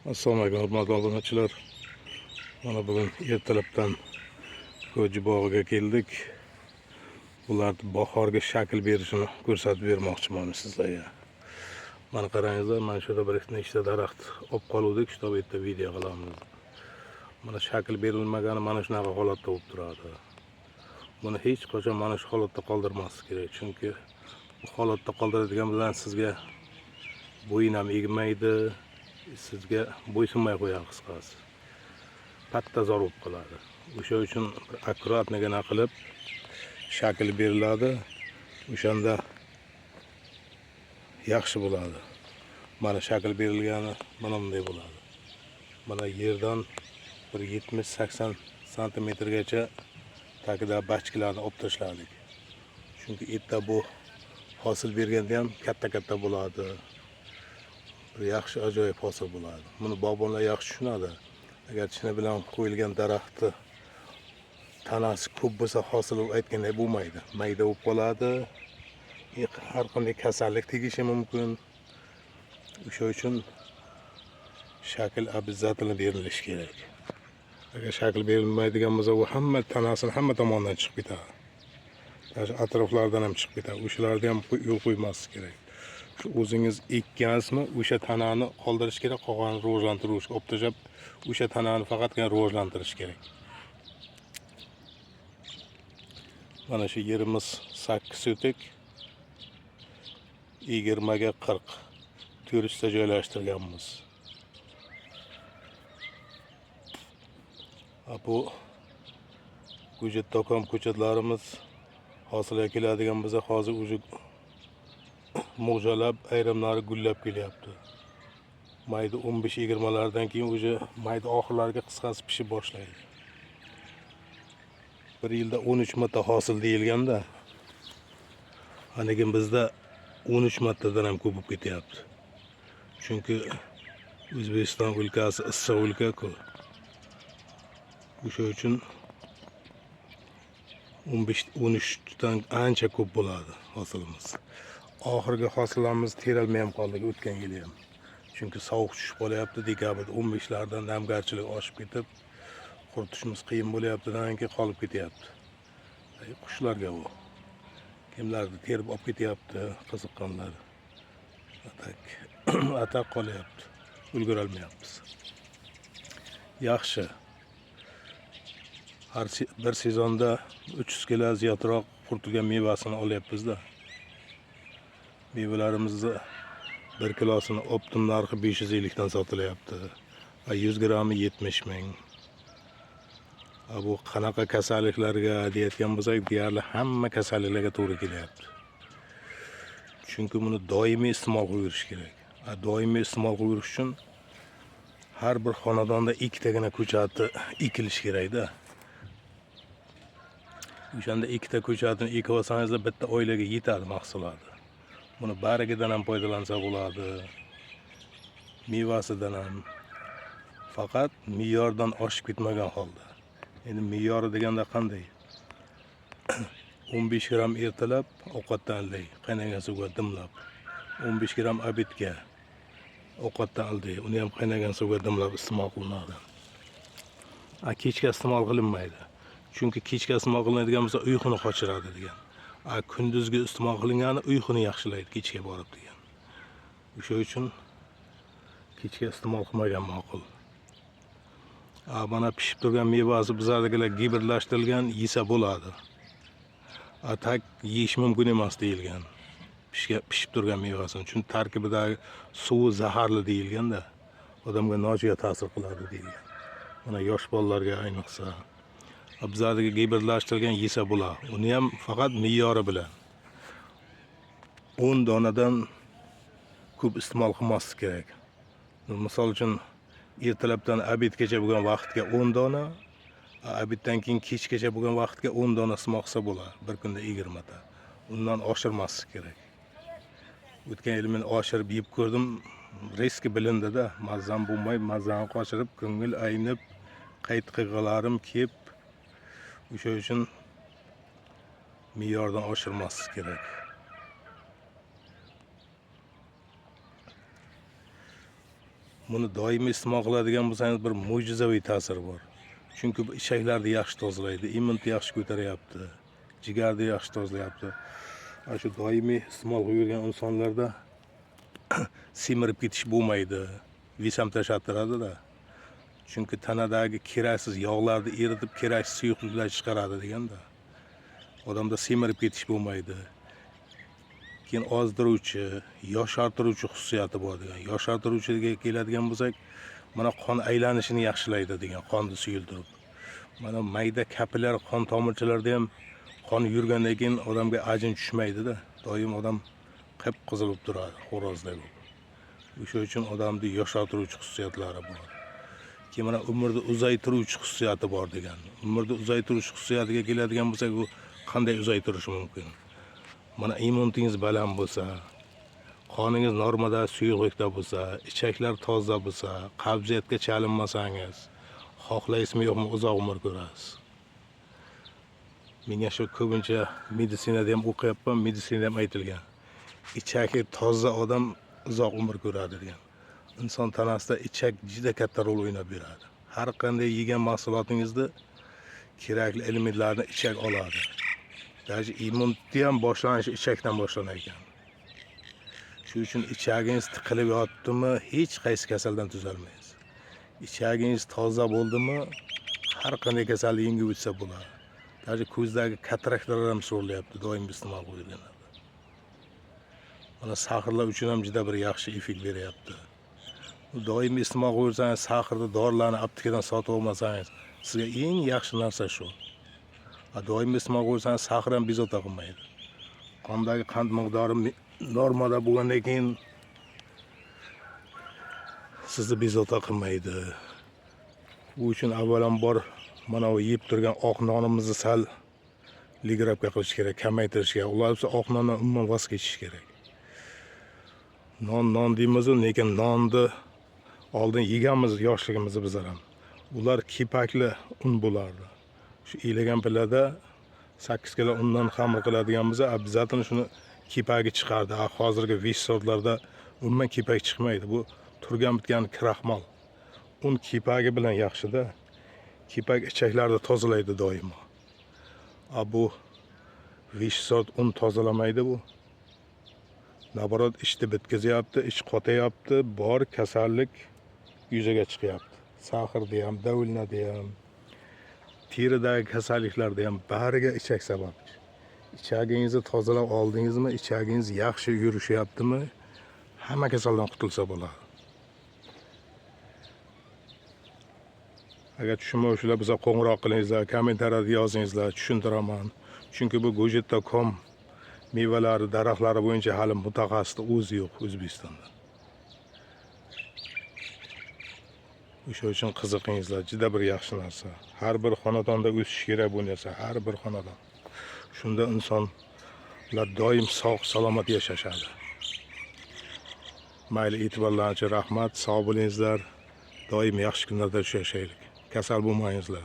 Assalomu alaykum hurmatli obunachilar. Mana bugun ertalabdan Koji bog'iga keldik. Ularni bahorga shakl berishini ko'rsatib bermoqchiman sizlarga. Mana qarangizlar, mana shu yerda bir nechta daraxt olib qoluvdik, shu yerda video qilamiz. Mana shakl berilmagani mana shunaqa holatda bo'lib turadi. Buni hech qachon mana shu holatda qoldirmaslik kerak, chunki bu holatda qoldiradigan bilan sizga bo'yin ham egmaydi, sizga bo'ysunmay qo'yadi qisqasi. Pattazor bo'lib qoladi. O'sha uchun bir akkuratnigina qilib shakl beriladi. O'shanda yaxshi bo'ladi. Mana shakl berilgani mana bunday bo'ladi. Mana yerdan bir 70-80 santimetrgacha tagida bachkilarni olib tashladik. Chunki erta bu hosil berganda ham katta bo'ladi. Bir yaxshi ajoyib hosil bo'ladi. Buni bog'bonlar yaxshi tushunadi. Agar chini bilan qo'yilgan daraxtni tanasi ko'p bo'lsa hosil aytganday bo'lmaydi. Mayda bo'lib qoladi. Har qanday kasallik tegishi mumkin. O'sha uchun shakl обязательно berilishi kerak. Agar shakl berilmaydigan bo'lsa, u hamma tanasini hamma tomondan chiqib ketadi. Atroflardan ham chiqib ketadi. O'shalarga ham yo'l qo'ymaslik kerak. O'zingiz ekkansizmi, o'sha tanani qoldirish kerak, qolganini rivojlantirish, olib tashlab, o'sha tanani faqatgina rivojlantirish kerak. Mana shu yerimiz 8 sotik, 20 ga 40 turistda joylashtirganmiz. Bu ko'chat do'kon ko'chatlarimiz hosilga keladigan bo'lsa, hozir o'zi mo'jalab, ayrimlari gullab kelyapti. Mayda 15-20 lardan keyin o'zi mayda oxirlariga qisqasi pishib boshlaydi. Bir yilda 13 marta hosil deyilganda, lekin bizda 13 martadan ham ko'p bo'lib ketyapti. Chunki O'zbekiston o'lkasi issiq o'lka-ku. O'sha uchun 15-13 dan ancha ko'p bo'ladi hosilimiz. Oxirgi hosillarimiz teralmay ham qoldi o'tgan yil ham. Chunki sovuq tushib qolyapti, dekabrda 15 lardan namgarchilik oshib ketib, quritishimiz qiyin bo'lyapti-dan keyin qolib ketyapti. Qushlarga bu. Kimlarni terib olib ketyapti, qiziqqanlar. Atak qolyapti. Ulgura olmayapmiz. Yaxshi. Har bir sezonda 300 kilo ziyodroq quritilgan mevasini olyapmiz-da. Mevalarimizni 1 kilosini optim narxi 550 dan sotilyapti. 100 grammi 70 ming. Bu qanaqa kasalliklarga deyotgan bo'lsak, deyarli hamma kasalliklarga to'g'ri kelyapti. Chunki buni doimiy iste'mol qilish kerak. Doimiy iste'mol qilish uchun har bir xonadonda ikkitagina ko'chati ekilish kerak-da. O'shanda ikkita ko'chatni ekib olsangiz, bitta oilaga yetadi mahsuloti. Buni barigidan ham foydalansa bo'ladi. Mevasidan ham. Faqat me'yordan oshib ketmagan holda. Endi me'yori deganda qanday? 15 gram ertalab ovqatdan qaynagan suvga dimlab, 15 gram obedga ovqatdan uni ham qaynagan suvga dimlab iste'mol qilinadi. Kechga iste'mol qilinmaydi. Chunki kechga iste'mol qilinadigan bo'lsa uyquni qochiradi degan. Kunduzgi iste'mol qilingani uyquni yaxshilaydi kechga borib degan. O'sha uchun kechga iste'mol qilmagan ma'qul. Mana pishib turgan mevasi bizlardagilar gibridlashtirilgan yesa bo'ladi. Tak yeyish mumkin emas deyilgan. Pishib turgan mevasini, chunki tarkibidagi suvi zaharli deyilganda, odamga nojo'ya ta'sir qiladi deyilgan. Mana yosh bolalarga ayniqsa bizlardagi gibridlashtirilgan yesa bo'ladi. Uni ham faqat me'yori bilan 10 donadan ko'p iste'mol qilmaslik kerak. Misol uchun ertalabdan obedgacha bo'lgan vaqtga 10 dona, obeddan keyin kechgacha bo'lgan vaqtga 10 dona iste'mol qilsa bo'ladi. Bir kunda 20 ta. Undan oshirmaslik kerak. O'tgan yil men oshirib yeb ko'rdim, riski bilindi-da, mazam bo'lmay, mazani qochirib, ko'ngil aynib, qayt-qayg'alarim kelib, o'sha uchun me'yordan oshirmaslik kerak. Buni doimiy iste'mol qiladigan bo'lsangiz bir mo'jizaviy ta'siri bor. Chunki bu ichaklarni yaxshi tozalaydi, immunni yaxshi ko'taryapti, jigarni yaxshi tozalayapti. Ana shu doimiy iste'mol qilib yurgan insonlarda semirib ketish bo'lmaydi. Vis ham tashlattiradi-da. Chunki tanadagi keraksiz yog'larni eritib, keraksiz suyuqliklar chiqaradi deganda. Odamda semirib ketish bo'lmaydi. Keyin ozdiruvchi, yoshartiruvchi xususiyati bor degan. Yoshartiruvchiga keladigan bo'lsak, mana qon aylanishini yaxshilaydi degan, qonni suyultirib. Mana mayda kapillar qon tomirchalarida ham qon yurgandan keyin odamga ajin tushmaydi-da. Doim odam qip-qizil bo'lib turadi, xo'rozdek bo'lib. O'sha uchun odamni yoshartiruvchi xususiyatlari bor. Keyin mana umrni uzaytiruvchi xususiyati bor degan. Umrni uzaytiruvchi xususiyatiga keladigan bo'lsak, u qanday uzaytirishi mumkin? Mana immunitingiz baland bo'lsa, qoningiz normada suyuqlikda bo'lsa, ichaklar toza bo'lsa, qabziyatga chalinmasangiz, xohlaysizmi yo'qmi uzoq umr ko'rasiz. Menga shu ko'pincha meditsinada ham o'qiyapman, meditsinada ham aytilgan. Ichaki toza odam uzoq umr ko'radi degan. Inson tanasida ichak juda katta rol o'ynab beradi. Har qanday yegan mahsulotingizni kerakli elementlarni ichak oladi. Даже immunitet ham boshlanishi ichakdan boshlanar ekan. Shuning uchun ichagingiz tiqilib yotdimi, hech qaysi kasaldan tuzalmaysiz. Ichagingiz toza bo'ldimi, har qanday kasallik yengib o'tsa bo'ladi. Даже ko'zdagi kataraktalar ham so'rilyapti, doim iste'mol qilinganlar. Mana sahrlar uchun ham juda bir yaxshi effekt beryapti. Doim iste'mol qilsangiz, sahrni dorilarni aptekadan sotib olmasangiz, sizga eng yaxshi narsa shu. Doim iste'mol qilsangiz, sahr ham bezovta qilmaydi. Qondagi qand miqdori normada bo'lgandan keyin sizni bezovta qilmaydi. Bu uchun avvalambor mana bu yeb turgan oq nonimizni sal ligravka qilish kerak, kamaytirish kerak. Ular esa oq nondan umuman voz kechish kerak. Non deymiz, lekin nonni oldin yeganmiz yoshligimizda bizlar ham. Ular kepakli un bo'lardi. Shu ehlagan pillada 8 kilo undan xamir qiladiganmiz, обязательно shuni kepagi chiqardi. Hozirgi vish sortlarda umuman kepak chiqmaydi. Bu turgan bitgan kraxmal. Un kepagi bilan yaxshi-da. Kepak ichaklarni tozalaydi doimo. Bu vish sort un tozalamaydi bu. Naborot ishni bitkazyapti, ish qotayapti, bor kasallik yuzaga chiqyapti. Sahrda ham, davulnada ham, teridagi kasalliklarda ham bariga ichak sababchi. Ichagingizni tozalab oldingizmi, ichagingiz yaxshi yurishyaptimi, hamma kasaldan qutulsa bo'ladi. Agar tushunmovchilar bo'lsa qo'ng'iroq qilingizlar, kommentariyada yozingizlar, tushuntiraman. Chunki bu Gojet.com mevalari, daraxtlari bo'yicha hali mutaxassisning o'zi yo'q O'zbekistonda. O'sha uchun qiziqingizlar, juda bir yaxshi narsa. Har bir xonadonda o'sish kerak bu narsa, har bir xonadon. Shunda insonlar doim sog' salomat yashashadi. Mayli, e'tiborlaringiz uchun rahmat, sog' bo'lingizlar. Doim yaxshi kunlarda yashaylik. Kasal bo'lmangizlar.